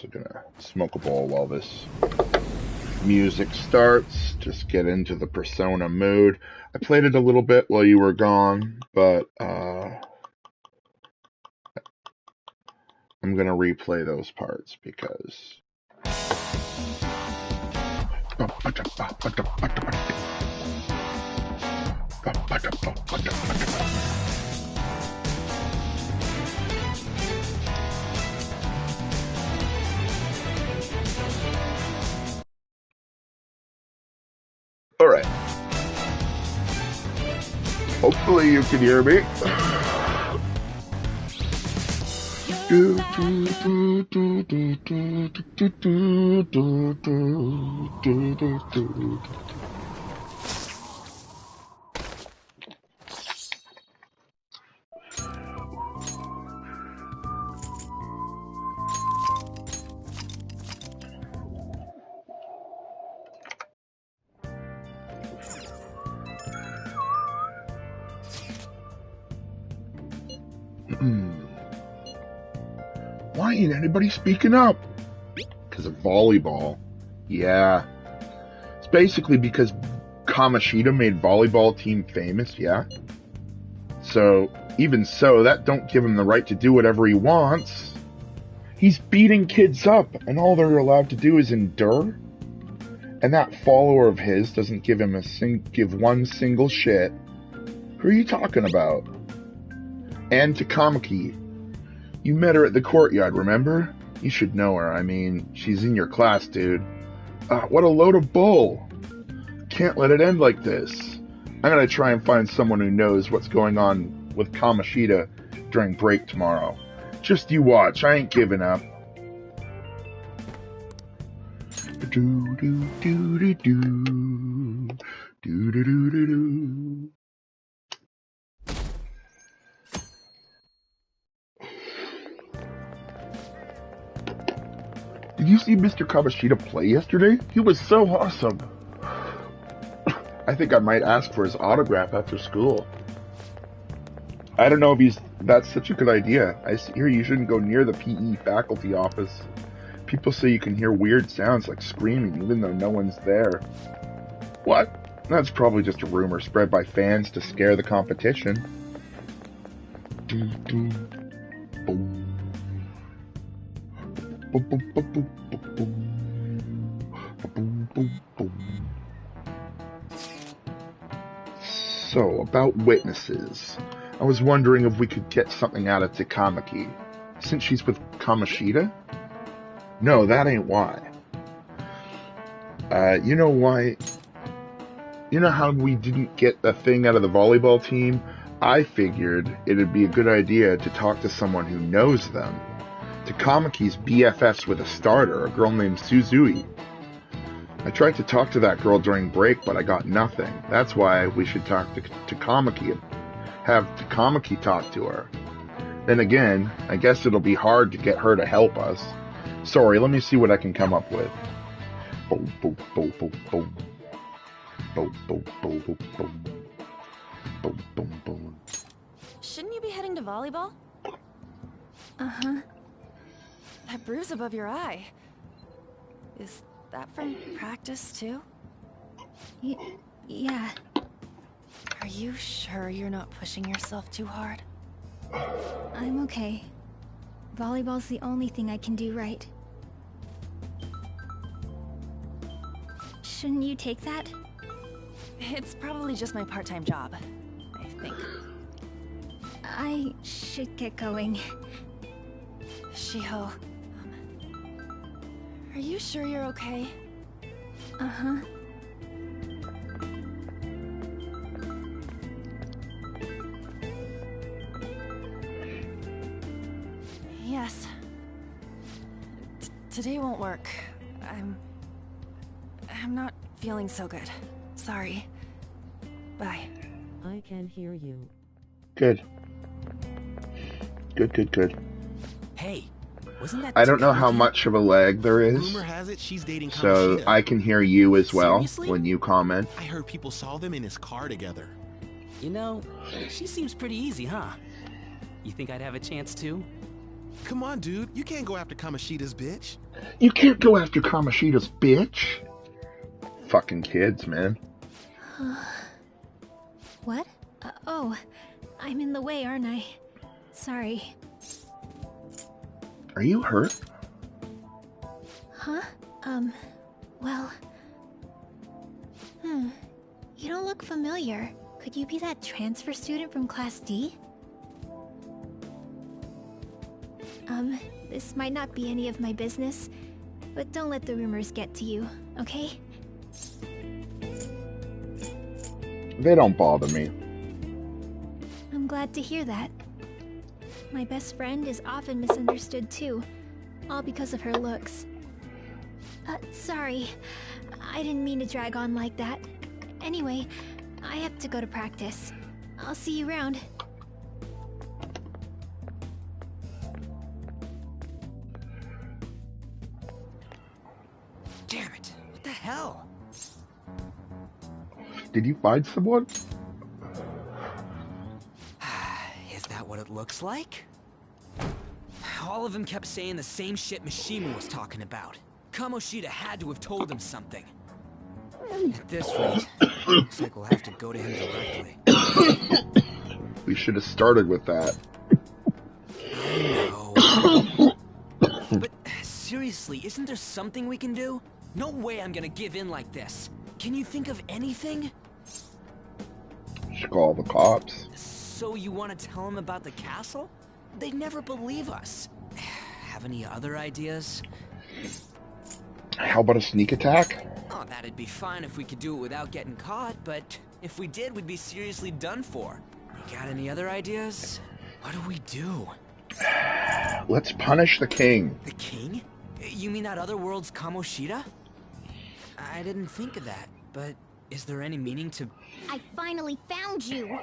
So gonna smoke a bowl while this music starts. Just get into the Persona mood. I played it a little bit while you were gone, but I'm gonna replay those parts because. All right. Hopefully you can hear me. Why ain't anybody speaking up? Because of volleyball. Yeah. It's basically because Kamoshida made volleyball team famous, yeah? So, even so, that don't give him the right to do whatever he wants. He's beating kids up, and all they're allowed to do is endure? And that follower of his doesn't give him give one single shit. Who are you talking about? And Takamaki. You met her at the courtyard, remember? You should know her. I mean, she's in your class, dude. What a load of bull. Can't let it end like this. I'm gonna try and find someone who knows what's going on with Kamoshida during break tomorrow. Just you watch. I ain't giving up. Do do do do do do do do do. Did you see Mr. Kamoshida play yesterday? He was so awesome. I think I might ask for his autograph after school. I don't know if that's such a good idea. I hear you shouldn't go near the PE faculty office. People say you can hear weird sounds like screaming even though no one's there. What? That's probably just a rumor spread by fans to scare the competition. Boom. So, about witnesses. I was wondering if we could get something out of Takamaki. Since she's with Kamoshida? No, that ain't why. You know why? You know how we didn't get the thing out of the volleyball team? I figured it'd be a good idea to talk to someone who knows them. Takamaki's BFFs with a starter, a girl named Suzui. I tried to talk to that girl during break, but I got nothing. That's why we should talk to Takamaki and have Takamaki talk to her. Then again, I guess it'll be hard to get her to help us. Sorry, let me see what I can come up with. Boom, boom, boom, boom, boom. Boom, boom, boom, boom, boom. Boom, boom, boom. Shouldn't you be heading to volleyball? Uh-huh. That bruise above your eye. Is that from practice, too? Yeah. Are you sure you're not pushing yourself too hard? I'm okay. Volleyball's the only thing I can do right. Shouldn't you take that? It's probably just my part-time job, I think. I should get going. Shiho, are you sure you're okay? Uh-huh. Yes. Today won't work. I'm not feeling so good. Sorry. Bye. I can hear you. Good. Good. Hey, wasn't that I don't know how much of a lag there is. Rumor has it she's dating so Kamoshida. I can hear you as well. Seriously? When you comment. I heard people saw them in his car together. You know, she seems pretty easy, huh? You think I'd have a chance too? Come on, dude. You can't go after Kamoshida's bitch. You can't go after Kamoshida's bitch. Fucking kids, man. What? Oh, I'm in the way, aren't I? Sorry. Are you hurt? Huh? Well... You don't look familiar. Could you be that transfer student from Class D? This might not be any of my business, but don't let the rumors get to you, okay? They don't bother me. I'm glad to hear that. My best friend is often misunderstood too, all because of her looks. Sorry. I didn't mean to drag on like that. Anyway, I have to go to practice. I'll see you around. Damn it. What the hell? Did you find someone? Is that what it looks like? All of them kept saying the same shit Mishima was talking about. Kamoshida had to have told him something. At this rate, looks like we'll have to go to him directly. We should have started with that. I know. But seriously, isn't there something we can do? No way I'm gonna give in like this. Can you think of anything? You should call the cops. So you want to tell them about the castle? They'd never believe us. Have any other ideas? How about a sneak attack? Oh, that'd be fine if we could do it without getting caught, but if we did, we'd be seriously done for. You got any other ideas? What do we do? Let's punish the king. The king? You mean that other world's Kamoshida? I didn't think of that, but is there any meaning to... I finally found you!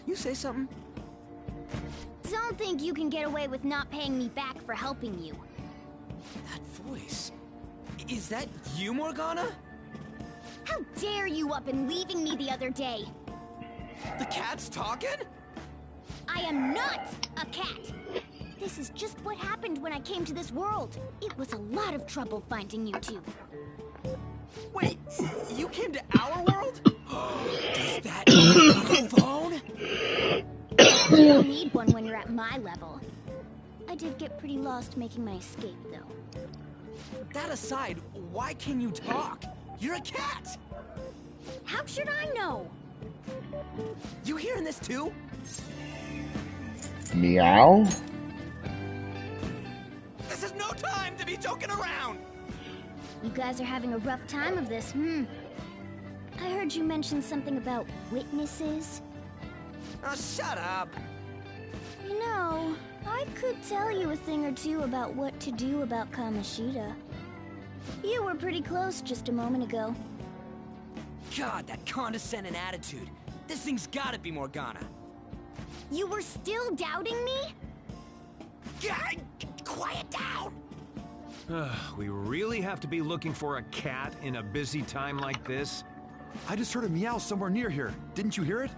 You say something? Don't think you can get away with not paying me back for helping you. That voice... Is that you, Morgana? How dare you up and leaving me the other day? The cat's talking? I am not a cat! This is just what happened when I came to this world. It was a lot of trouble finding you two. Wait, you came to our world? Does that mean a phone? You don't need one when you're at my level. I did get pretty lost making my escape, though. That aside, why can you talk? You're a cat! How should I know? You hearing this too? Meow? This is no time to be joking around! You guys are having a rough time of this, I heard you mention something about witnesses. Oh, shut up! You know, I could tell you a thing or two about what to do about Kamoshida. You were pretty close just a moment ago. God, that condescending attitude. This thing's gotta be Morgana. You were still doubting me? God, quiet down! We really have to be looking for a cat in a busy time like this? I just heard a meow somewhere near here. Didn't you hear it?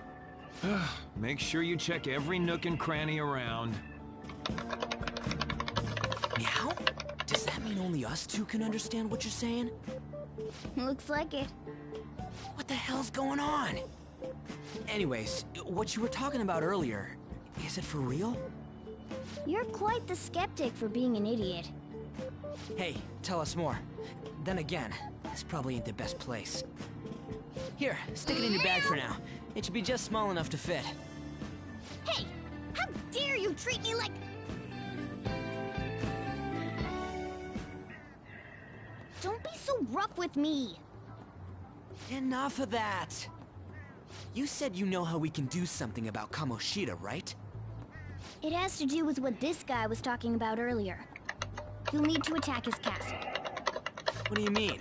Make sure you check every nook and cranny around. Meow? Does that mean only us two can understand what you're saying? Looks like it. What the hell's going on? Anyways, what you were talking about earlier, is it for real? You're quite the skeptic for being an idiot. Hey, tell us more. Then again, this probably ain't the best place. Here, stick it in your bag for now. It should be just small enough to fit. Hey! How dare you treat me like... Don't be so rough with me! Enough of that! You said you know how we can do something about Kamoshida, right? It has to do with what this guy was talking about earlier. You'll need to attack his castle. What do you mean?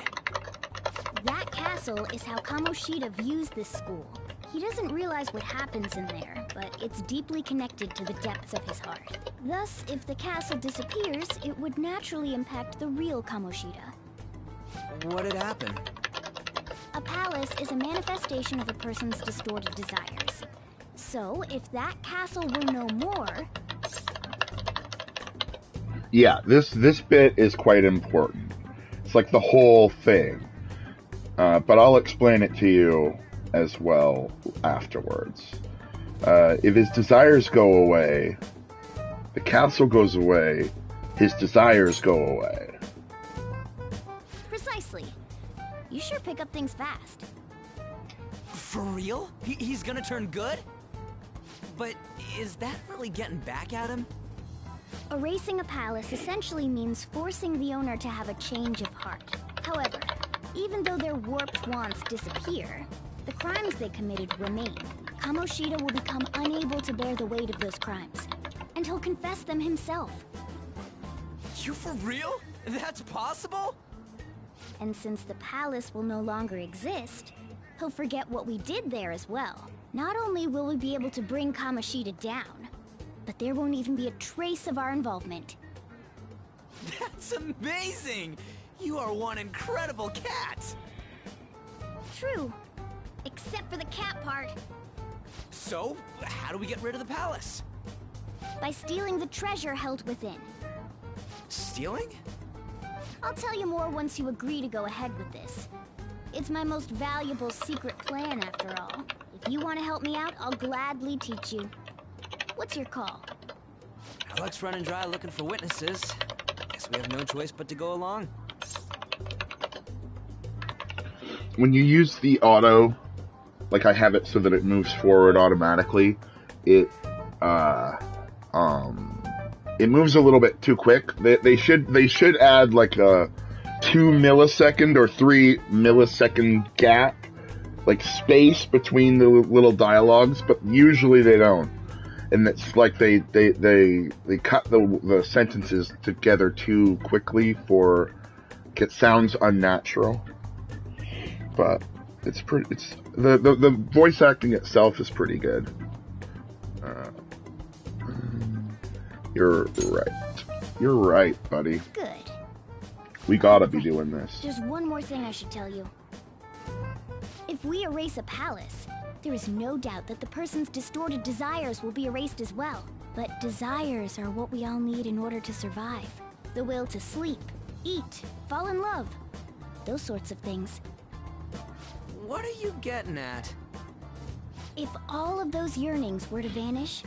That castle is how Kamoshida views this school. He doesn't realize what happens in there, but it's deeply connected to the depths of his heart. Thus, if the castle disappears, it would naturally impact the real Kamoshida. What'd happen? A palace is a manifestation of a person's distorted desires. So, if that castle were no more... Yeah, this bit is quite important. It's like the whole thing. But I'll explain it to you as well afterwards. If his desires go away, the castle goes away, his desires go away. Precisely. You sure pick up things fast. For real? He's gonna turn good? But is that really getting back at him? Erasing a palace essentially means forcing the owner to have a change of heart. However, even though their warped wants disappear, the crimes they committed remain. Kamoshida will become unable to bear the weight of those crimes, and he'll confess them himself. You for real? That's possible? And since the palace will no longer exist, he'll forget what we did there as well. Not only will we be able to bring Kamoshida down, but there won't even be a trace of our involvement. That's amazing! You are one incredible cat! True. Except for the cat part. So, how do we get rid of the palace? By stealing the treasure held within. Stealing? I'll tell you more once you agree to go ahead with this. It's my most valuable secret plan, after all. If you want to help me out, I'll gladly teach you. What's your call? Our luck's running dry looking for witnesses. Guess we have no choice but to go along. When you use the auto, like I have it so that it moves forward automatically, it moves a little bit too quick. They should add like a 2 millisecond or 3 millisecond gap, like space between the little dialogues, but usually they don't. And it's like they cut the sentences together too quickly it sounds unnatural. But it's the voice acting itself is pretty good. You're right. You're right, buddy. Good. We gotta be doing this. There's one more thing I should tell you. If we erase a palace, there is no doubt that the person's distorted desires will be erased as well. But desires are what we all need in order to survive. The will to sleep, eat, fall in love. Those sorts of things. What are you getting at? If all of those yearnings were to vanish,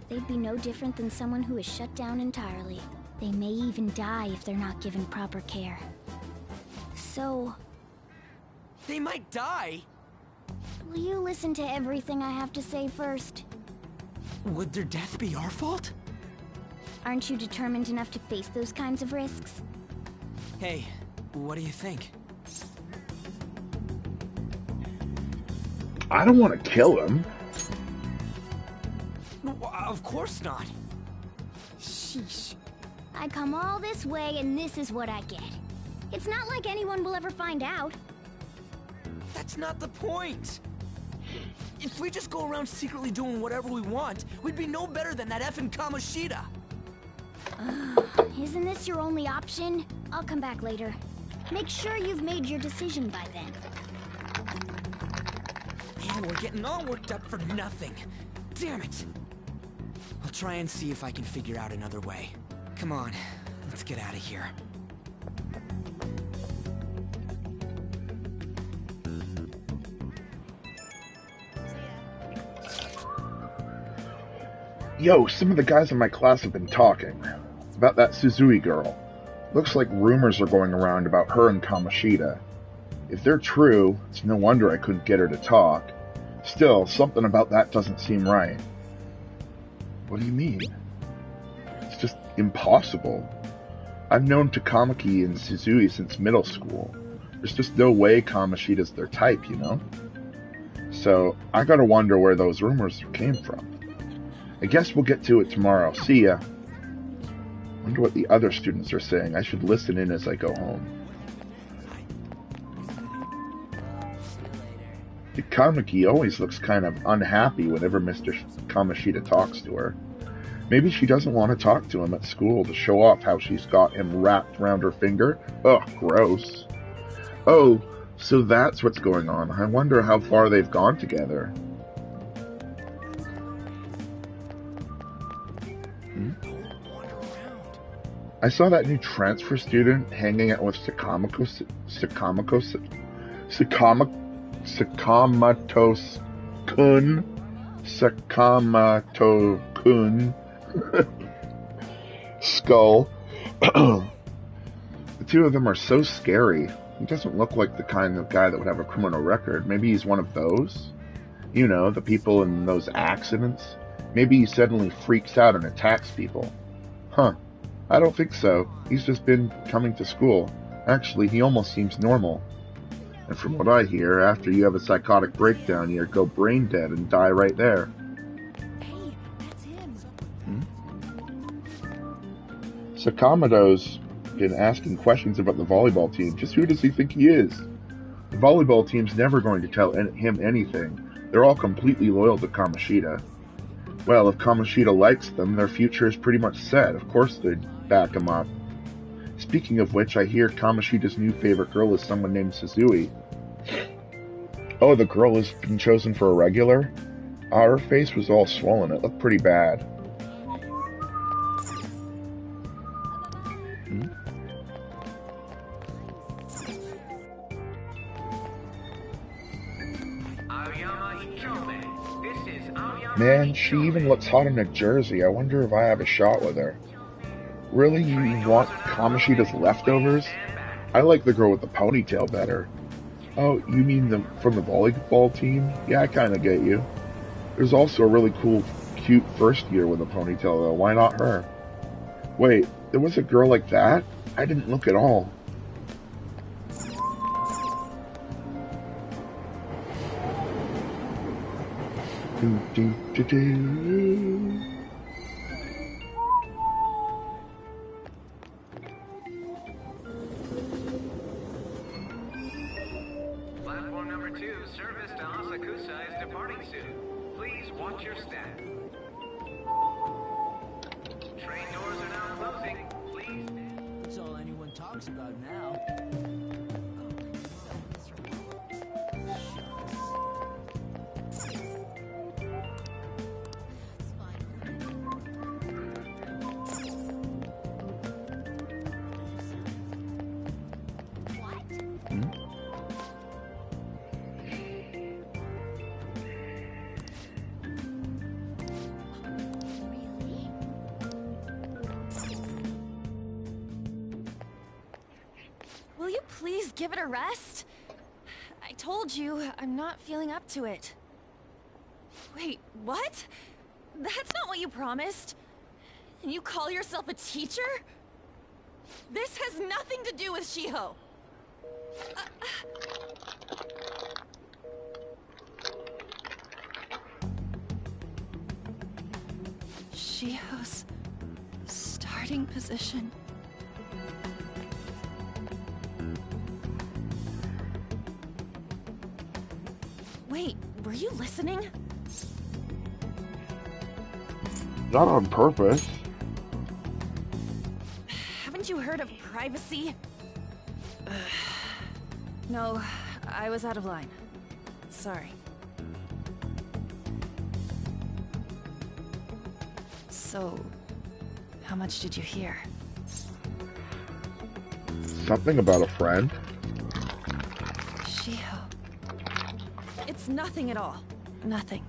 they'd be no different than someone who is shut down entirely. They may even die if they're not given proper care. So... They might die? will you listen to everything I have to say first? Would their death be our fault? Aren't you determined enough to face those kinds of risks? Hey, what do you think? I don't want to kill him. Of course not. Sheesh. I come all this way and this is what I get. It's not like anyone will ever find out. That's not the point. If we just go around secretly doing whatever we want, we'd be no better than that effing Kamoshida. Isn't this your only option? I'll come back later. Make sure you've made your decision by then. Man, we're getting all worked up for nothing. Damn it. I'll try and see if I can figure out another way. Come on, let's get out of here. Yo, some of the guys in my class have been talking about that Suzui girl. Looks like rumors are going around about her and Kamoshida. If they're true, it's no wonder I couldn't get her to talk. Still, something about that doesn't seem right. What do you mean? It's just impossible. I've known Takamaki and Suzui since middle school. There's just no way Kamoshida's their type, you know? So, I gotta wonder where those rumors came from. I guess we'll get to it tomorrow. See ya. Wonder what the other students are saying. I should listen in as I go home. Takamaki always looks kind of unhappy whenever Mr. Kamoshida talks to her. Maybe she doesn't want to talk to him at school to show off how she's got him wrapped around her finger. Ugh, gross. Oh, so that's what's going on. I wonder how far they've gone together. I saw that new transfer student hanging out with Sakamatos-kun. Sakamato-kun. Skull. The two of them are so scary. He doesn't look like the kind of guy that would have a criminal record. Maybe he's one of those? You know, the people in those accidents? Maybe he suddenly freaks out and attacks people. Huh. I don't think so. He's just been coming to school. Actually, he almost seems normal. And from what I hear, after you have a psychotic breakdown, you go brain dead and die right there. Hey, that's him. Sakamoto's been asking questions about the volleyball team. Just who does he think he is? The volleyball team's never going to tell him anything. They're all completely loyal to Kamoshida. Well, if Kamoshida likes them, their future is pretty much set. Of course they'd back him up. Speaking of which, I hear Kamoshida's new favorite girl is someone named Suzui. Oh, the girl has been chosen for a regular? Her face was all swollen. It looked pretty bad. Man, she even looks hot in a jersey. I wonder if I have a shot with her. Really? You want Kamoshida's leftovers? I like the girl with the ponytail better. Oh, you mean from the volleyball team? Yeah, I kinda get you. There's also a really cool, cute first year with a ponytail though. Why not her? Wait, there was a girl like that? I didn't look at all. Platform number 2, service to Asakusa is departing soon. Please watch your step. Train doors are now closing. Please. That's all anyone talks about now. Will you please give it a rest? I told you, I'm not feeling up to it. Wait, what? That's not what you promised. And you call yourself a teacher? This has nothing to do with Shiho. Shiho's starting position. Wait, were you listening? Not on purpose. Haven't you heard of privacy? No, I was out of line. Sorry. So, how much did you hear? Something about a friend. Shiho. It's nothing at all. Nothing.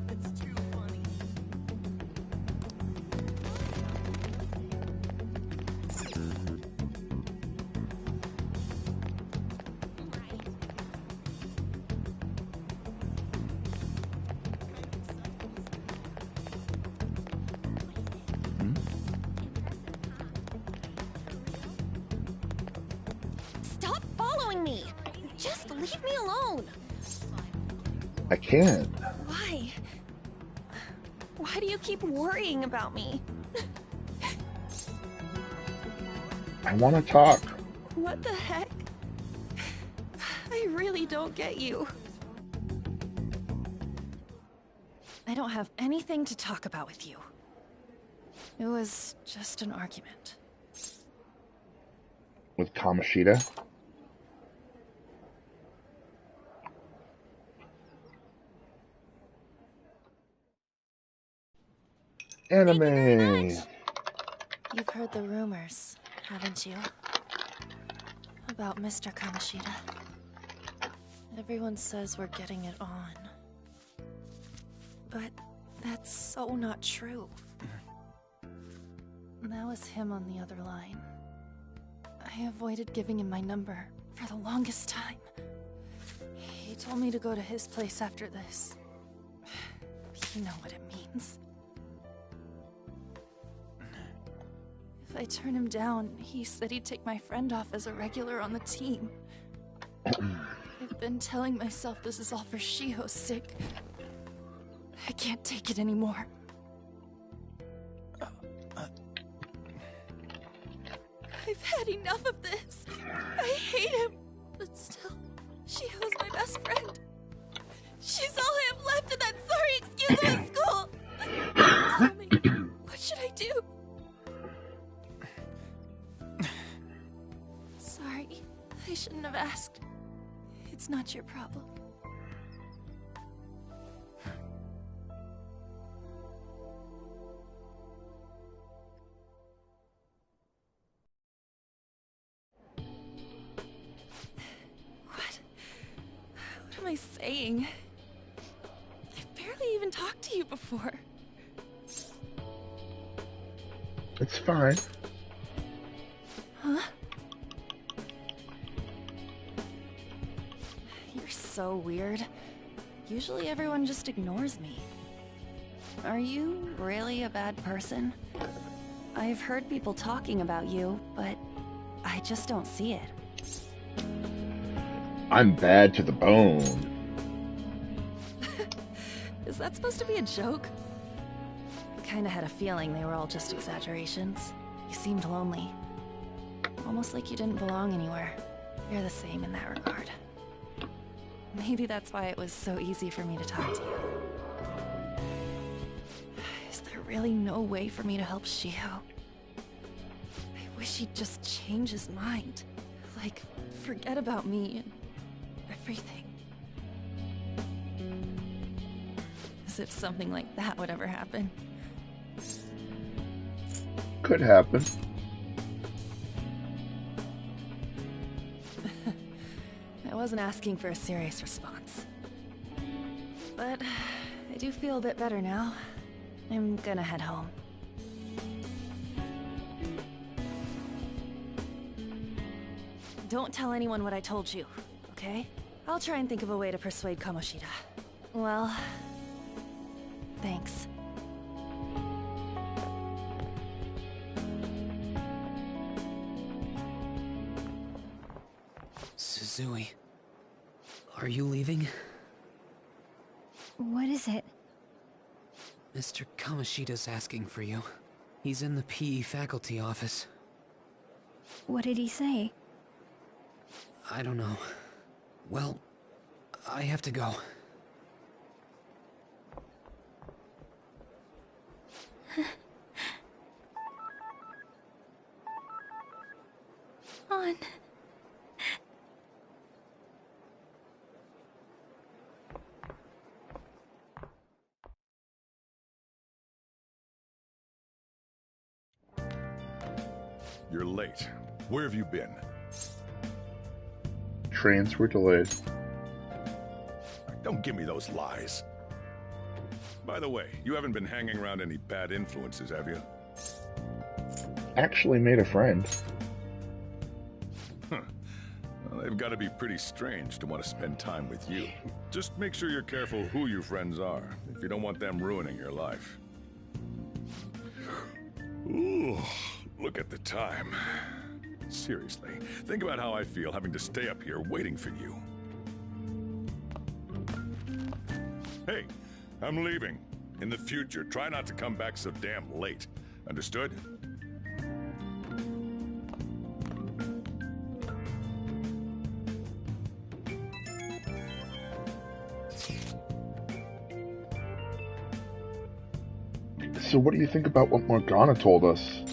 It's too funny. Stop following me! Just leave me alone! I can't. Why? Why do you keep worrying about me? I want to talk. What the heck? I really don't get you. I don't have anything to talk about with you. It was just an argument. With Kamoshida? Thank you very Anime. much. You've heard the rumors, haven't you? About Mr. Kamoshida. Everyone says we're getting it on. But that's so not true. That was him on the other line. I avoided giving him my number for the longest time. He told me to go to his place after this. You know what it means. If I turn him down, he said he'd take my friend off as a regular on the team. I've been telling myself this is all for Shiho's sake. I can't take it anymore. I've had enough of this. I hate him. But still, Shiho's my best friend. She's all I have left in that sorry excuse of a school. Tell me, what should I do? Sorry, I shouldn't have asked. It's not your problem. What am I saying? I've barely even talked to you before. It's fine. Huh? You're so weird. Usually everyone just ignores me. Are you really a bad person? I've heard people talking about you, but I just don't see it. I'm bad to the bone. Is that supposed to be a joke? I kinda had a feeling they were all just exaggerations. You seemed lonely. Almost like you didn't belong anywhere. You're the same in that regard. Maybe that's why it was so easy for me to talk to you. Is there really no way for me to help Shiho? I wish he'd just change his mind. Like, forget about me and everything. As if something like that would ever happen. Could happen. I wasn't asking for a serious response. But I do feel a bit better now. I'm gonna head home. Don't tell anyone what I told you, okay? I'll try and think of a way to persuade Kamoshida. Well, thanks. Suzui, are you leaving? What is it? Mr. Kamoshida's asking for you. He's in the PE faculty office. What did he say? I don't know. Well, I have to go. On. You're late. Where have you been? Trains were delayed. Don't give me those lies. By the way, you haven't been hanging around any bad influences, have you? Actually made a friend. Huh. Well, they've got to be pretty strange to want to spend time with you. Just make sure you're careful who your friends are, if you don't want them ruining your life. Ooh, look at the time. Seriously, think about how I feel having to stay up here waiting for you. Hey, I'm leaving. In the future, try not to come back so damn late. Understood? So what do you think about what Morgana told us?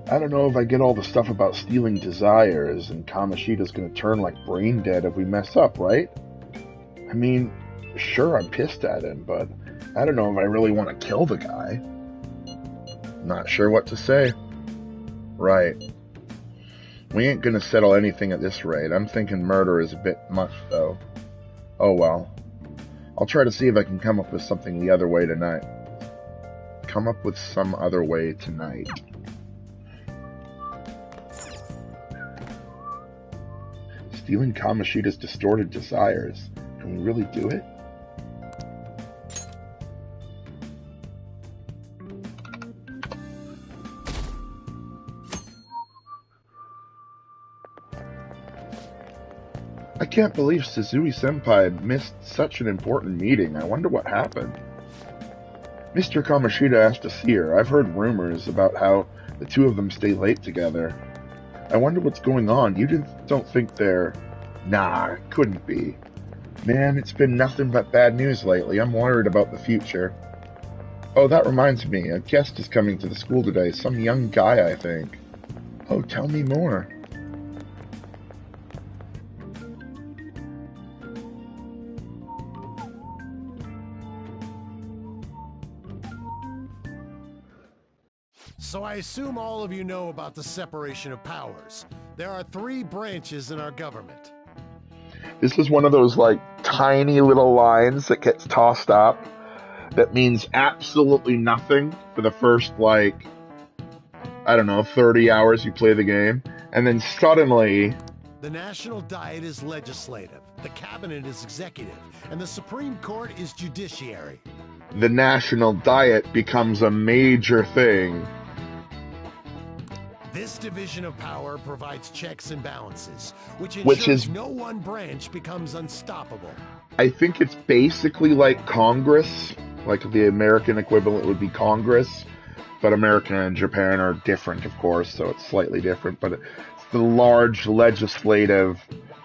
I don't know if I get all the stuff about stealing desires and Kamoshida's gonna turn like brain dead if we mess up, right? I mean, sure, I'm pissed at him, but I don't know if I really want to kill the guy. Not sure what to say. Right. We ain't gonna settle anything at this rate. I'm thinking murder is a bit much, though. Oh well. I'll try to see if I can come up with something the other way tonight. Come up with some other way tonight. Stealing Kamoshida's distorted desires. Can we really do it? I can't believe Suzui-senpai missed such an important meeting. I wonder what happened. Mr. Kamoshida asked to see her. I've heard rumors about how the two of them stay late together. I wonder what's going on. You don't think they're... Nah, couldn't be. Man, it's been nothing but bad news lately. I'm worried about the future. Oh, that reminds me. A guest is coming to the school today. Some young guy, I think. Oh, tell me more. So I assume all of you know about the separation of powers. There are 3 branches in our government. This is one of those, like, tiny little lines that gets tossed up that means absolutely nothing for the first, like, I don't know, 30 hours you play the game. And then suddenly... The National Diet is legislative, the Cabinet is executive, and the Supreme Court is judiciary. The National Diet becomes a major thing. This division of power provides checks and balances, which ensures no one branch becomes unstoppable. I think it's basically like Congress, like the American equivalent would be Congress, but America and Japan are different, of course, so it's slightly different, but it's the large legislative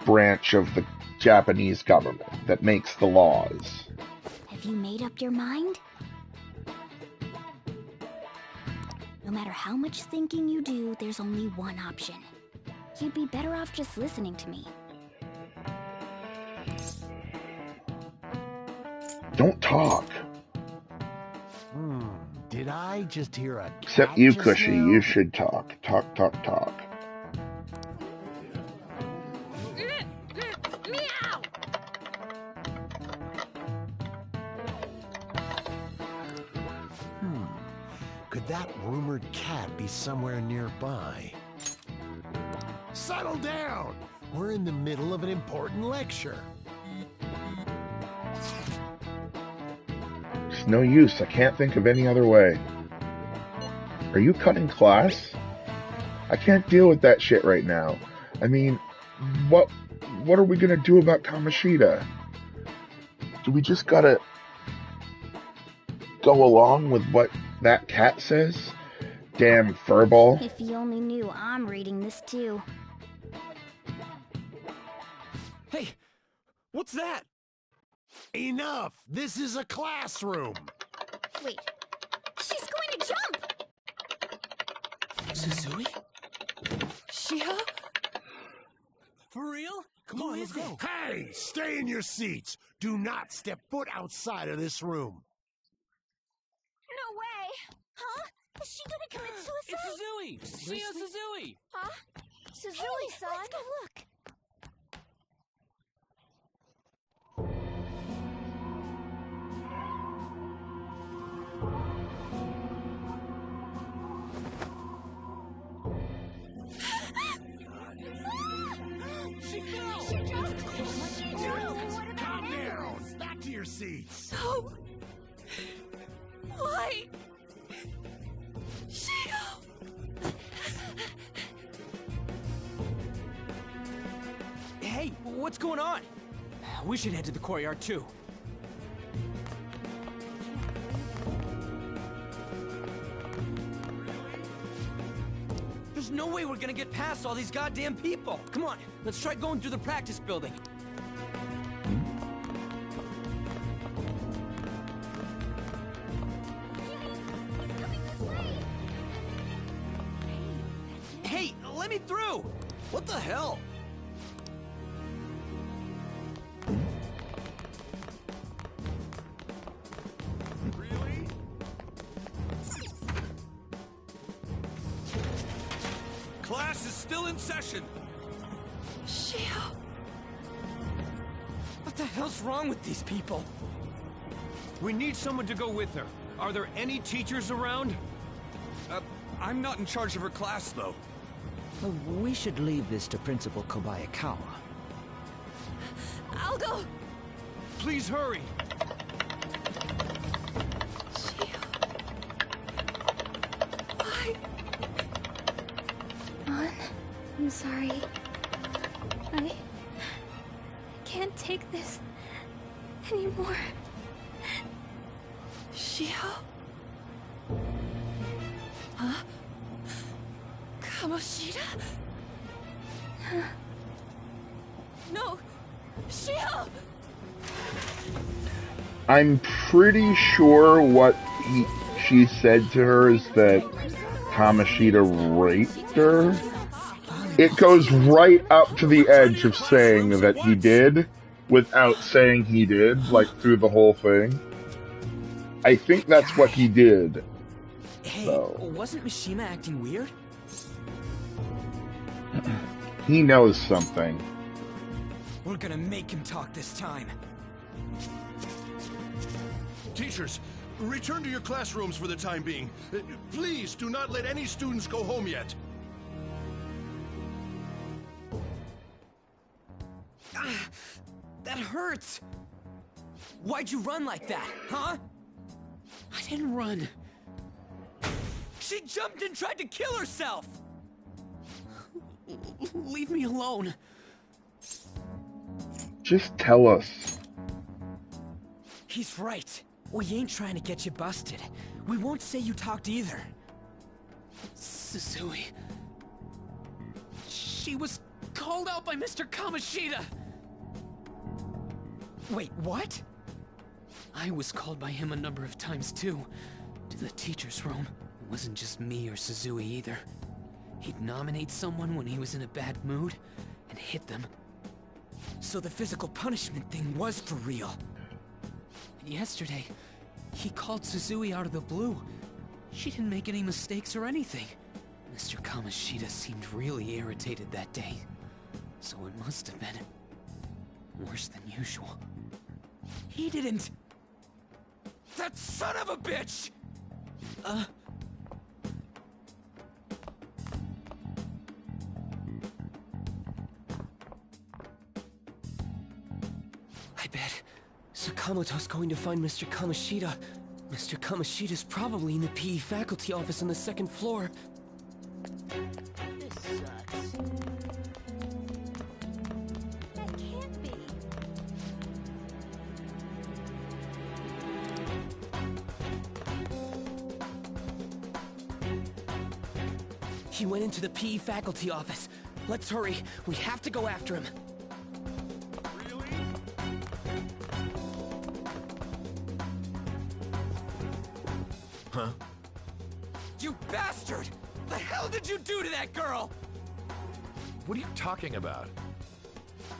branch of the Japanese government that makes the laws. Have you made up your mind? No matter how much thinking you do, there's only one option. You'd be better off just listening to me. Don't talk. Did I just hear a cat? Except you, just Cushy, now? you should talk. Talk, talk, talk. Meow! Could that rumored cat be somewhere nearby? Settle down! We're in the middle of an important lecture. It's no use. I can't think of any other way. Are you cutting class? I can't deal with that shit right now. I mean, what are we gonna do about Kamoshida? Do we just gotta go along with what that cat says? Damn furball. If you only knew I'm reading this too. Hey, what's that? Enough! This is a classroom! Wait, she's going to jump! Suzui? Shio? For real? Come on, let's go. Hey! Stay in your seats! Do not step foot outside of this room! No way! Huh? Is she gonna commit suicide? It's Suzui! Shio Suzui! Huh? Suzui-san? Let's go look. She fell! She jumped! Calm down! Back to your seats! No! Why? Shio! Hey, what's going on? We should head to the courtyard too. There's no way we're gonna get past all these goddamn people. Come on, let's try going through the practice building. Hey, let me through! What the hell? in session. Shio. What the hell's wrong with these people? We need someone to go with her. Are there any teachers around? I'm not in charge of her class, though. Well, we should leave this to Principal Kobayakawa. I'll go. Please hurry. Shio. Why? Mon, I'm sorry. I can't take this anymore. Shio? Huh? Kamoshida? No! Shio! I'm pretty sure what she said to her is that Kamoshida raped her. It goes right up to the edge of saying that he did, without saying he did, like through the whole thing. I think that's what he did. Hey, So. wasn't Mishima acting weird? He knows something. We're gonna make him talk this time. Teachers, return to your classrooms for the time being. Please do not let any students go home yet. That hurts! Why'd you run like that, huh? I didn't run. She jumped and tried to kill herself! Leave me alone. Just tell us. He's right. We ain't trying to get you busted. We won't say you talked either. Suzui... She was called out by Mr. Kamoshida! Wait, what? I was called by him a number of times too. To the teacher's room. It wasn't just me or Suzui either. He'd nominate someone when he was in a bad mood, and hit them. So the physical punishment thing was for real. And yesterday, he called Suzui out of the blue. She didn't make any mistakes or anything. Mr. Kamoshida seemed really irritated that day. So it must have been worse than usual. He didn't... That son of a bitch! I bet Sakamoto's going to find Mr. Kamoshida. Mr. Kamoshida's probably in the PE faculty office on the second floor. This sucks. That can't be. He went into the PE faculty office. Let's hurry. We have to go after him. Huh? You bastard! The hell did you do to that girl? What are you talking about?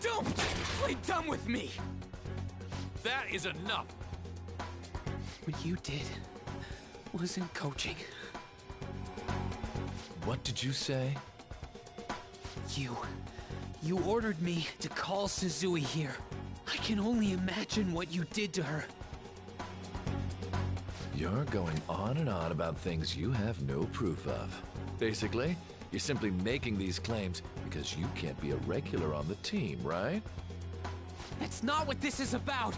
Don't play dumb with me! That is enough. What you did wasn't coaching. What did you say? You ordered me to call Suzui here. I can only imagine what you did to her. You're going on and on about things you have no proof of. Basically, you're simply making these claims because you can't be a regular on the team, right? That's not what this is about!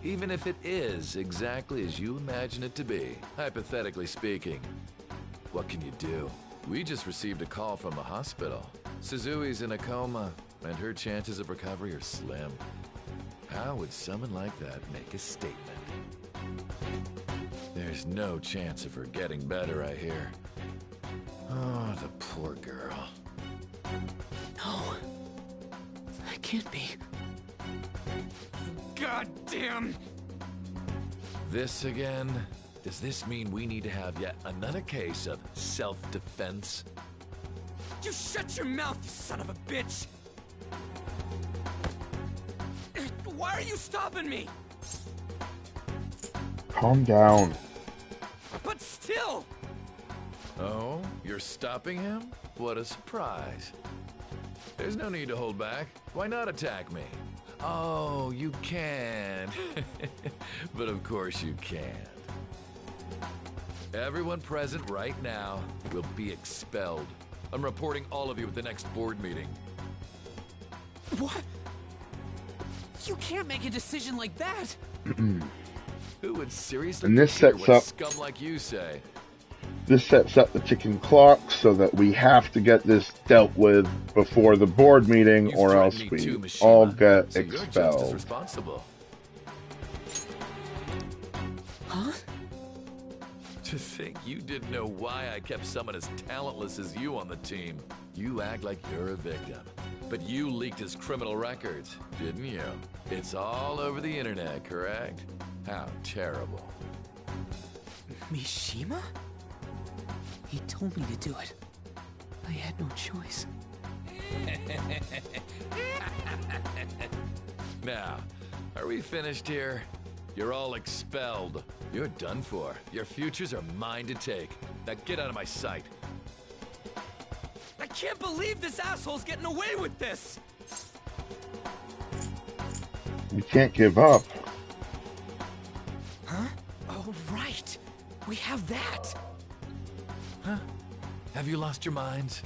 Even if it is exactly as you imagine it to be, hypothetically speaking, what can you do? We just received a call from the hospital. Suzui's in a coma, and her chances of recovery are slim. How would someone like that make a statement? There's no chance of her getting better, I hear. Oh, the poor girl. No. That can't be. God damn! This again? Does this mean we need to have yet another case of self-defense? You shut your mouth, you son of a bitch! Why are you stopping me? Calm down. But still! Oh, you're stopping him? What a surprise. There's no need to hold back. Why not attack me? Oh, you can. But of course you can't. Everyone present right now will be expelled. I'm reporting all of you at the next board meeting. What? You can't make a decision like that! Who would seriously And this hear sets what up- scum like you say? This sets up the ticking clock so that we have to get this dealt with before the board meeting, You've or threatened else me we too, Mishima, all get so you're just as expelled. responsible. Huh? To think you didn't know why I kept someone as talentless as you on the team. You act like you're a victim. But you leaked his criminal records, didn't you? It's all over the internet, correct? How terrible. Mishima? He told me to do it. I had no choice. Now, are we finished here? You're all expelled. You're done for. Your futures are mine to take. Now get out of my sight. I can't believe this asshole's getting away with this! We can't give up. Huh? Oh, right. We have that. Huh? Have you lost your minds?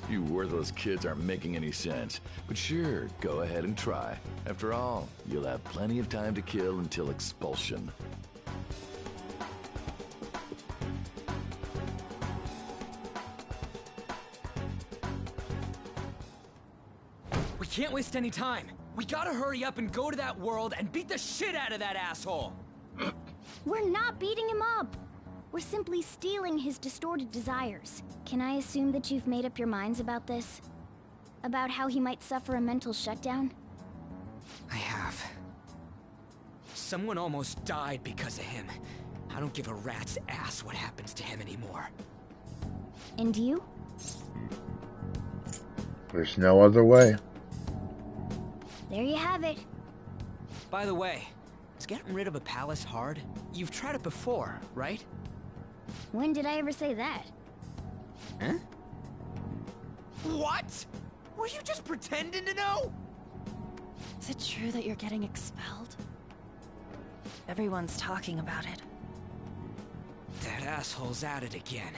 You worthless kids aren't making any sense. But sure, go ahead and try. After all, you'll have plenty of time to kill until expulsion. We can't waste any time. We gotta hurry up and go to that world and beat the shit out of that asshole. We're not beating him up. We're simply stealing his distorted desires. Can I assume that you've made up your minds about this? About how he might suffer a mental shutdown? I have. Someone almost died because of him. I don't give a rat's ass what happens to him anymore. And you? There's no other way. There you have it. By the way, is getting rid of a palace hard? You've tried it before, right? When did I ever say that? Huh? What? Were you just pretending to know? Is it true that you're getting expelled? Everyone's talking about it. That asshole's at it again.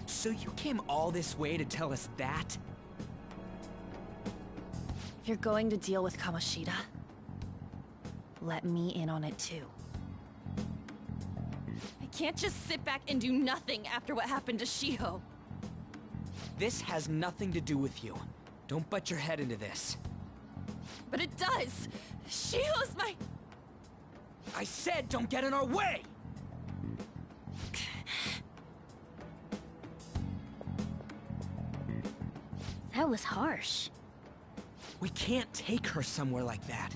So you came all this way to tell us that? If you're going to deal with Kamoshida, let me in on it too. I can't just sit back and do nothing after what happened to Shiho. This has nothing to do with you. Don't butt your head into this. But it does! Shiho's my... I said don't get in our way! That was harsh. We can't take her somewhere like that.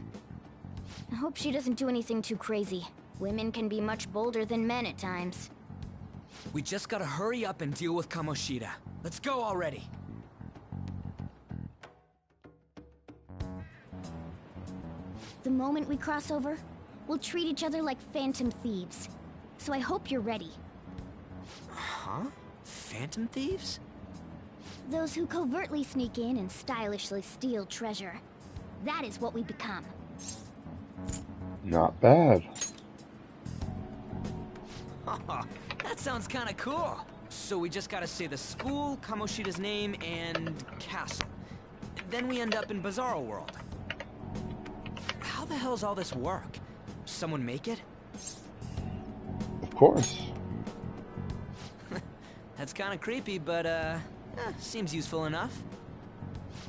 I hope she doesn't do anything too crazy. Women can be much bolder than men at times. We just gotta hurry up and deal with Kamoshida. Let's go already. The moment we cross over, we'll treat each other like phantom thieves. So I hope you're ready. Huh? Phantom thieves? Those who covertly sneak in and stylishly steal treasure. That is what we become. Not bad. That sounds kinda cool. So we just gotta say the school, Kamoshida's name, and castle. Then we end up in Bizarro World. How the hell's all this work? Someone make it? Of course. That's kinda creepy, but seems useful enough.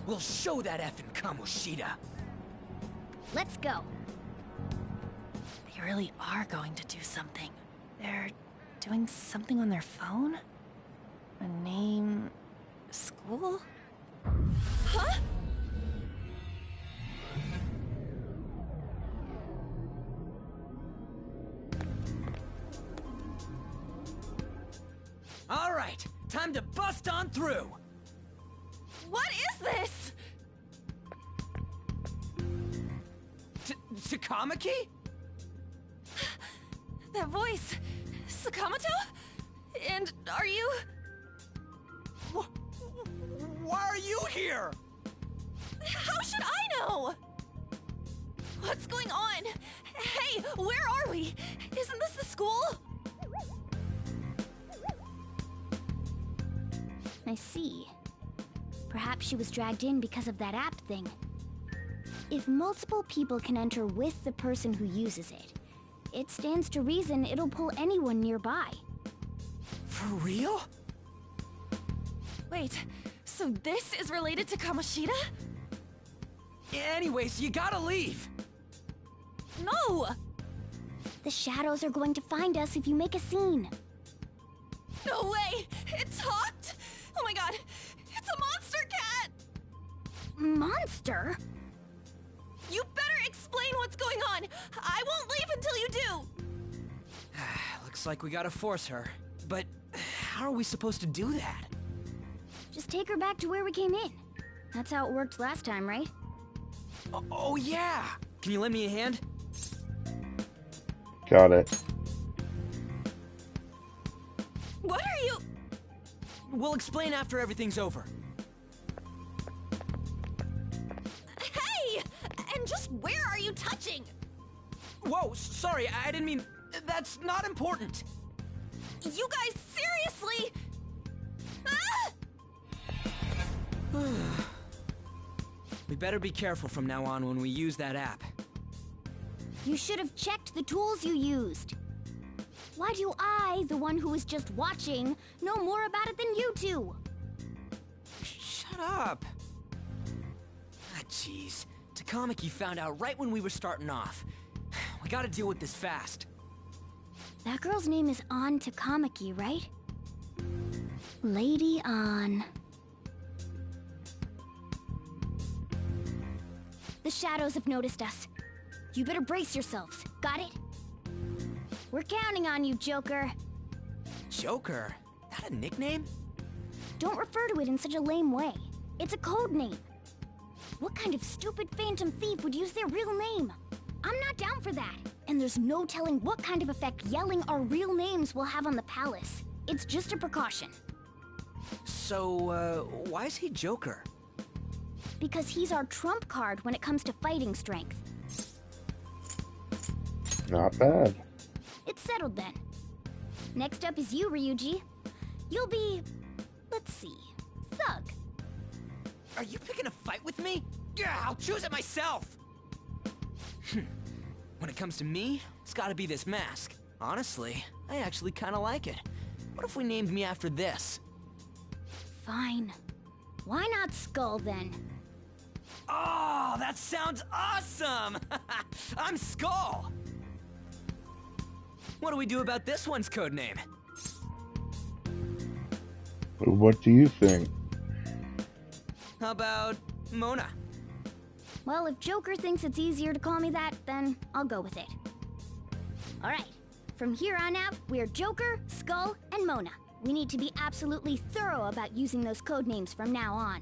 We'll show that effing Kamoshida. Let's go. They really are going to do something. They're doing something on their phone? A name... school? Huh? All right, time to bust on through. What is this? Takamaki? That voice... Sakamoto? And are you... why are you here? How should I know? What's going on? Hey, where are we? Isn't this the school? I see. Perhaps she was dragged in because of that app thing. If multiple people can enter with the person who uses it, it stands to reason it'll pull anyone nearby. For real? Wait, so this is related to Kamoshida? Anyways, you gotta leave. No! The shadows are going to find us if you make a scene. No way! It talked? Oh my god! It's a monster cat! Monster? You better explain what's going on! I won't leave until you do! Looks like we gotta force her. But how are we supposed to do that? Just take her back to where we came in. That's how it worked last time, right? Oh yeah! Can you lend me a hand? Got it. What are you... We'll explain after everything's over. Hey! And just where are you touching? Whoa, sorry, I didn't mean... That's not important. You guys, seriously? Ah! We better be careful from now on when we use that app. You should have checked the tools you used. Why do I, the one who was just watching, know more about it than you two? Shut up. Ah, jeez. Takamaki found out right when we were starting off. We gotta deal with this fast. That girl's name is An Takamaki, right? Lady An. The shadows have noticed us. You better brace yourselves. Got it? We're counting on you, Joker. Joker? That a nickname? Don't refer to it in such a lame way. It's a code name. What kind of stupid phantom thief would use their real name? I'm not down for that. And there's no telling what kind of effect yelling our real names will have on the palace. It's just a precaution. So, why is he Joker? Because he's our trump card when it comes to fighting strength. Not bad. It's settled then. Next up is you, Ryuji. You'll be... let's see... Thug. Are you picking a fight with me? Yeah, I'll choose it myself! When it comes to me, it's gotta be this mask. Honestly, I actually kinda like it. What if we named me after this? Fine. Why not Skull then? Oh, that sounds awesome! I'm Skull! What do we do about this one's codename? What do you think? How about Mona? Well, if Joker thinks it's easier to call me that, then I'll go with it. Alright, from here on out, we're Joker, Skull, and Mona. We need to be absolutely thorough about using those codenames from now on.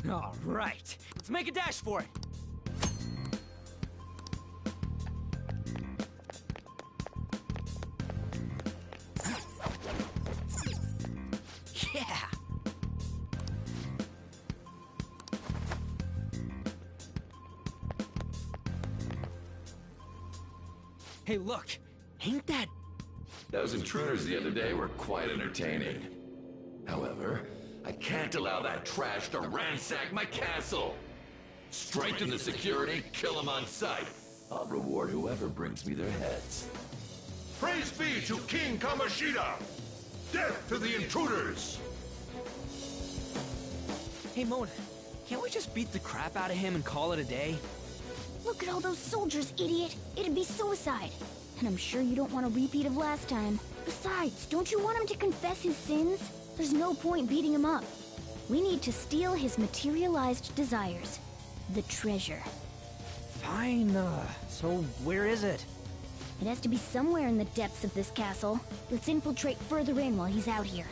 Alright, let's make a dash for it! Yeah! Hey, look! Ain't that... Those intruders the other day were quite entertaining. However, I can't allow that trash to ransack my castle! Strengthen the security, kill them on sight. I'll reward whoever brings me their heads. Praise be to King Kamoshida! Death to the intruders! Hey, Mona, can't we just beat the crap out of him and call it a day? Look at all those soldiers, idiot! It'd be suicide. And I'm sure you don't want a repeat of last time. Besides, don't you want him to confess his sins? There's no point beating him up. We need to steal his materialized desires. The treasure. Fine, so where is it? It has to be somewhere in the depths of this castle. Let's infiltrate further in while he's out here.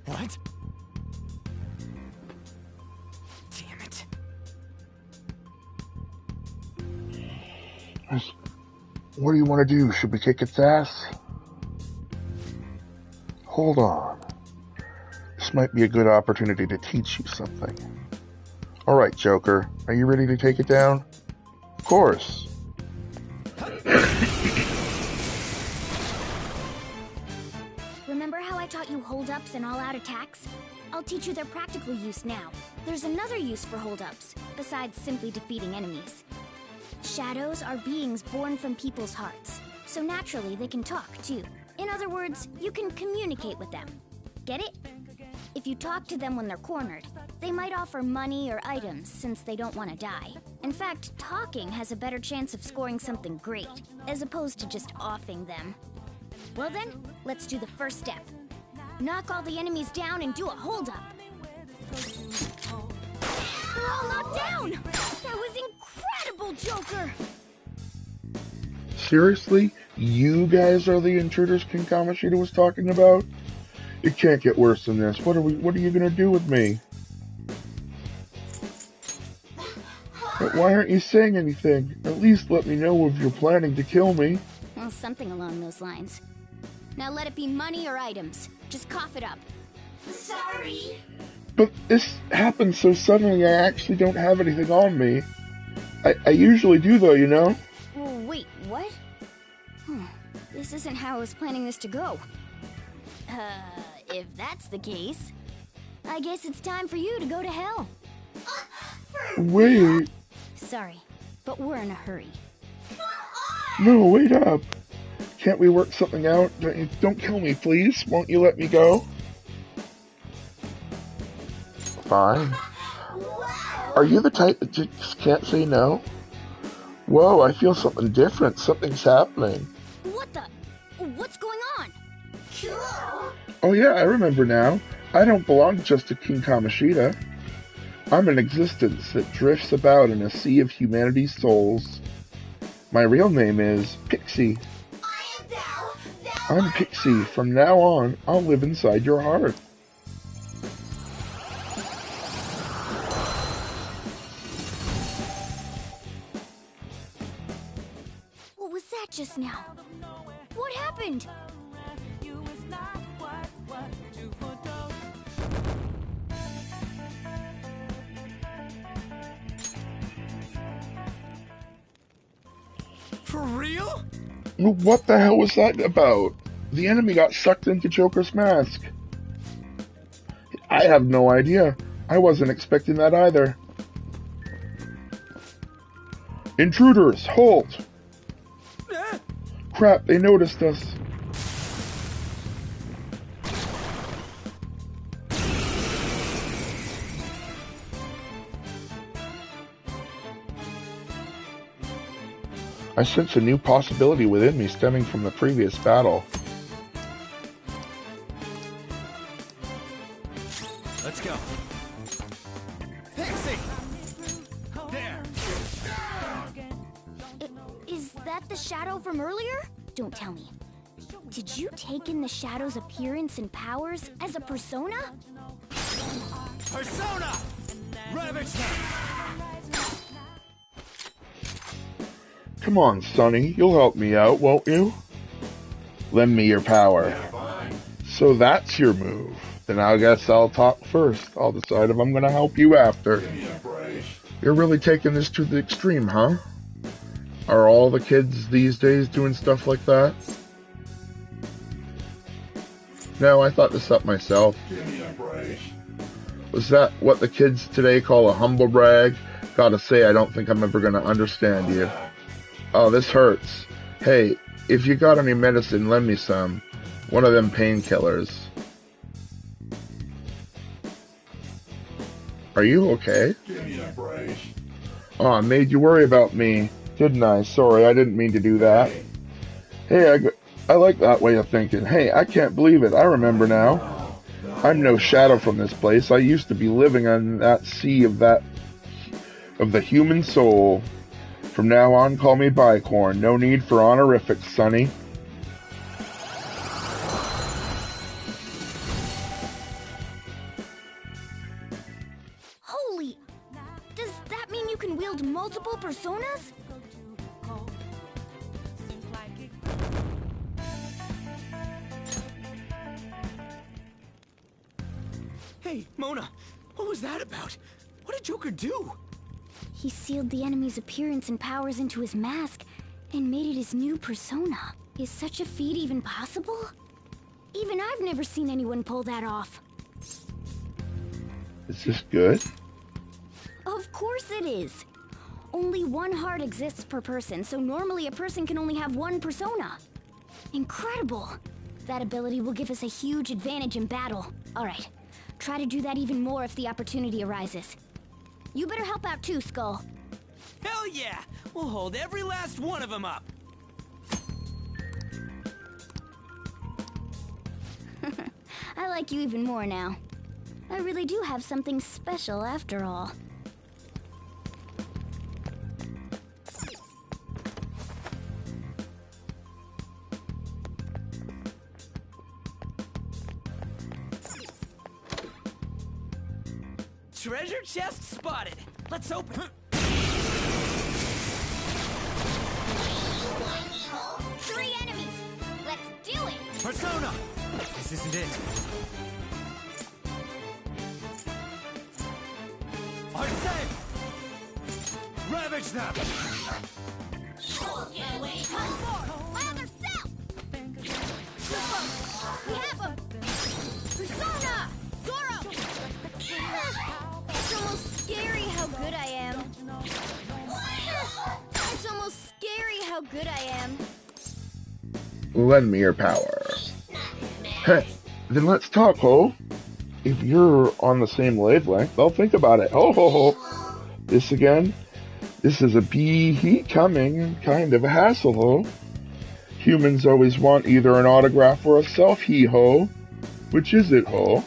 What? Damn it. What do you want to do? Should we kick its ass? Hold on. This might be a good opportunity to teach you something. Alright, Joker. Are you ready to take it down? Of course. Remember how I taught you hold-ups and all-out attacks? I'll teach you their practical use now. There's another use for hold-ups, besides simply defeating enemies. Shadows are beings born from people's hearts, so naturally they can talk, too. In other words, you can communicate with them. Get it? If you talk to them when they're cornered, they might offer money or items since they don't want to die. In fact, talking has a better chance of scoring something great, as opposed to just offing them. Well then, let's do the first step. Knock all the enemies down and do a hold-up. They're all knocked down! That was incredible, Joker! Seriously? You guys are the intruders King Kamoshida was talking about? It can't get worse than this. What are you gonna do with me? But why aren't you saying anything? At least let me know if you're planning to kill me. Well, something along those lines. Now let it be money or items. Just cough it up. Sorry. But this happened so suddenly I actually don't have anything on me. I usually do though, you know? Oh, wait, what? This isn't how I was planning this to go. If that's the case, I guess it's time for you to go to hell. Wait. Sorry, but we're in a hurry. No, wait up. Can't we work something out? Don't kill me, please. Won't you let me go? Fine. Are you the type that just can't say no? Whoa, I feel something different. Something's happening. What the? What's going on? Oh yeah, I remember now. I don't belong just to King Kamoshida. I'm an existence that drifts about in a sea of humanity's souls. My real name is Pixie. I'm Pixie. From now on, I'll live inside your heart. What was that just now? What happened? For real? What the hell was that about? The enemy got sucked into Joker's mask. I have no idea. I wasn't expecting that either. Intruders, halt! Crap, they noticed us. I sense a new possibility within me stemming from the previous battle. Let's go. Pixie! There! Is that the shadow from earlier? Don't tell me. Did you take in the shadow's appearance and powers as a persona? Persona! Ravage them! Come on, Sonny, you'll help me out, won't you? Lend me your power. So that's your move. Then I guess I'll talk first. I'll decide if I'm gonna help you after. You're really taking this to the extreme, huh? Are all the kids these days doing stuff like that? No, I thought this up myself. Was that what the kids today call a humble brag? Gotta say, I don't think I'm ever gonna understand you. Oh, this hurts. Hey, if you got any medicine, lend me some. One of them painkillers. Are you okay? Oh, I made you worry about me, didn't I? Sorry, I didn't mean to do that. Hey, I like that way of thinking. Hey, I can't believe it. I remember now. I'm no shadow from this place. I used to be living on that sea of the human soul. From now on, call me Bicorn. No need for honorifics, Sonny. Holy! Does that mean you can wield multiple personas? Hey, Mona, what was that about? What did Joker do? He sealed the enemy's appearance and powers into his mask and made it his new persona. Is such a feat even possible? Even I've never seen anyone pull that off. Is this good? Of course it is. Only one heart exists per person, so normally a person can only have one persona. Incredible! That ability will give us a huge advantage in battle. Alright, try to do that even more if the opportunity arises. You better help out too, Skull. Hell yeah! We'll hold every last one of them up! I like you even more now. I really do have something special after all. Treasure chest spotted! Let's open it! 3 enemies! Let's do it! Persona! This isn't it. Arsene! Ravage them! My other self! We have him! Persona! Zoro! It's almost scary how good I am. It's almost scary how good I am. Lend me your power. Hey, then let's talk, ho. If you're on the same wavelength, I'll think about it. Ho ho ho. This again? This is a heat coming and kind of a hassle, ho. Humans always want either an autograph or a selfie, ho. Which is it, ho?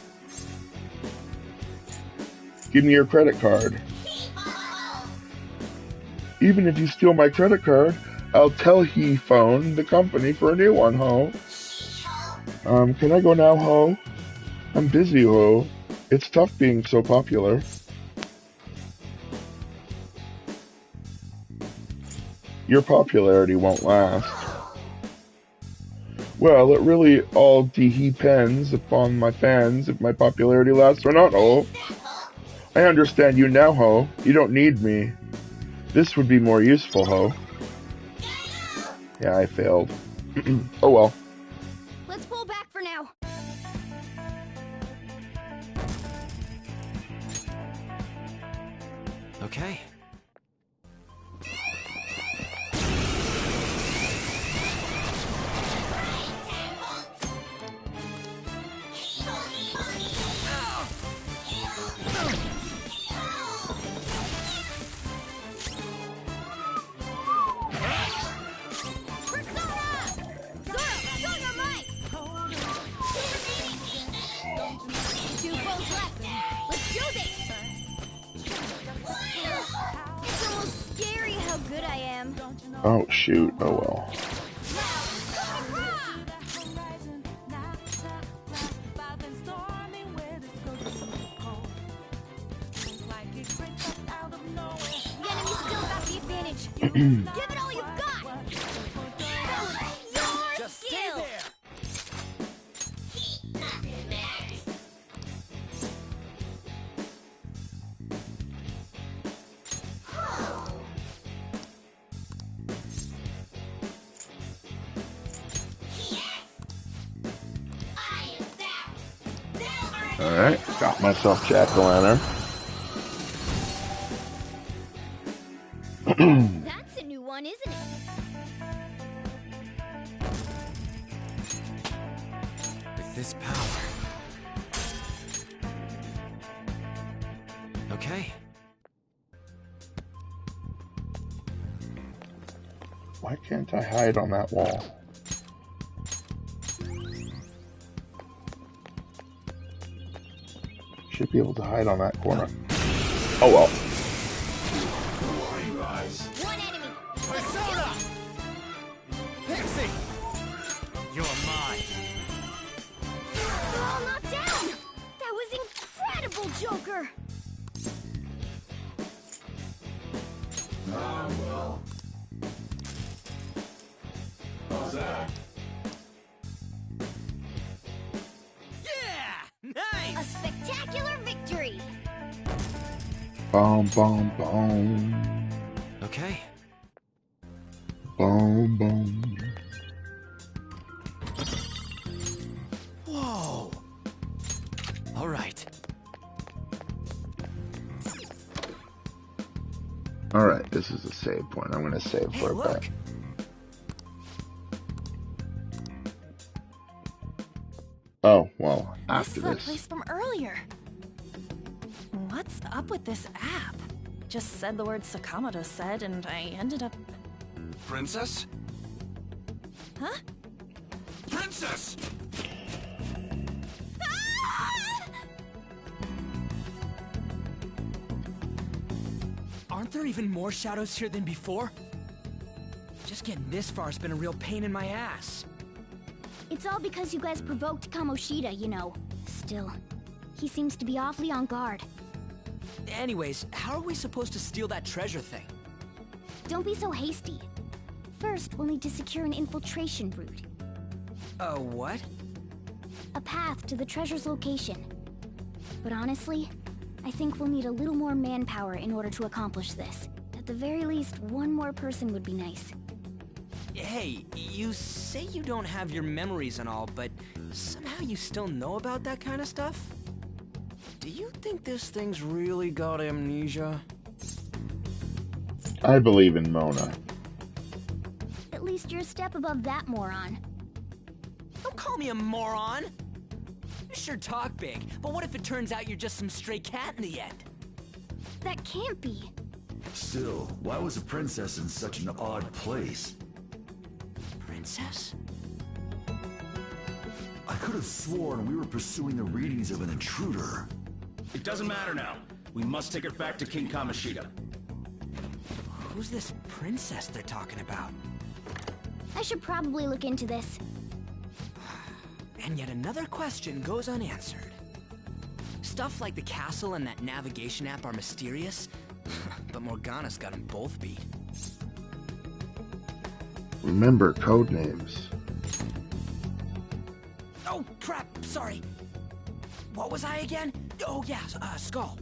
Give me your credit card. Even if you steal my credit card, I'll tell he phone the company for a new one, ho. Can I go now, ho? I'm busy, ho. It's tough being so popular. Your popularity won't last. Well, it really all depends upon my fans if my popularity lasts or not, ho. I understand you now, ho. You don't need me. This would be more useful, ho. Yeah, I failed. Oh well. Let's pull back for now. Okay. Oh shoot, oh well. Give it all you've got! Your skill! Alright, got myself jack-o'-lantern. That's a new one, isn't it? With this power. Okay. Why can't I hide on that wall? Should be able to hide on that corner. Oh well. One enemy. Persona! Pixie! You're mine. They're all knocked down! That was incredible, Joker! Well. How's that? Yeah! Nice! A spectacular Boom, boom, boom. Okay. Boom, boom. Whoa. All right. All right, this is a save point. I'm gonna save for a bit. Oh well, after This is that this. place from earlier. What's up with this app? Just said the word Sakamoto said, and I ended up... Princess? Huh? Princess! Aren't there even more shadows here than before? Just getting this far has been a real pain in my ass. It's all because you guys provoked Kamoshida, you know. Still, he seems to be awfully on guard. Anyways, how are we supposed to steal that treasure thing? Don't be so hasty. First, we'll need to secure an infiltration route. What? A path to the treasure's location. But honestly, I think we'll need a little more manpower in order to accomplish this. At the very least, one more person would be nice. Hey, you say you don't have your memories and all, but somehow you still know about that kind of stuff? Do you think this thing's really got amnesia? I believe in Mona. At least you're a step above that moron. Don't call me a moron! You sure talk big, but what if it turns out you're just some stray cat in the end? That can't be. Still, why was a princess in such an odd place? Princess? I could have sworn we were pursuing the readings of an intruder. It doesn't matter now. We must take her back to King Kamoshida. Who's this princess they're talking about? I should probably look into this. And yet another question goes unanswered. Stuff like the castle and that navigation app are mysterious, but Morgana's got them both beat. Remember code names. Oh, crap, sorry. What was I again? Oh, yeah, Skull.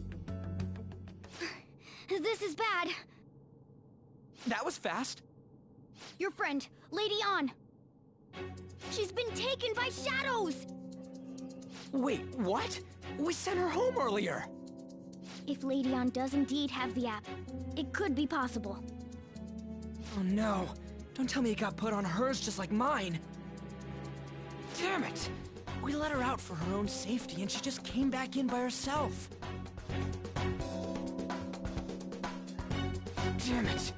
This is bad. That was fast. Your friend, Lady Ann. She's been taken by shadows! Wait, what? We sent her home earlier. If Lady Ann does indeed have the app, it could be possible. Oh no. Don't tell me it got put on hers just like mine. Damn it! We let her out for her own safety and she just came back in by herself. Damn it.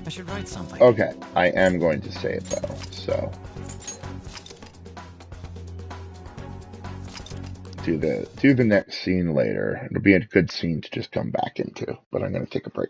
I should write something. Okay, I am going to save though, so do the next scene later. It'll be a good scene to just come back into, but I'm going to take a break.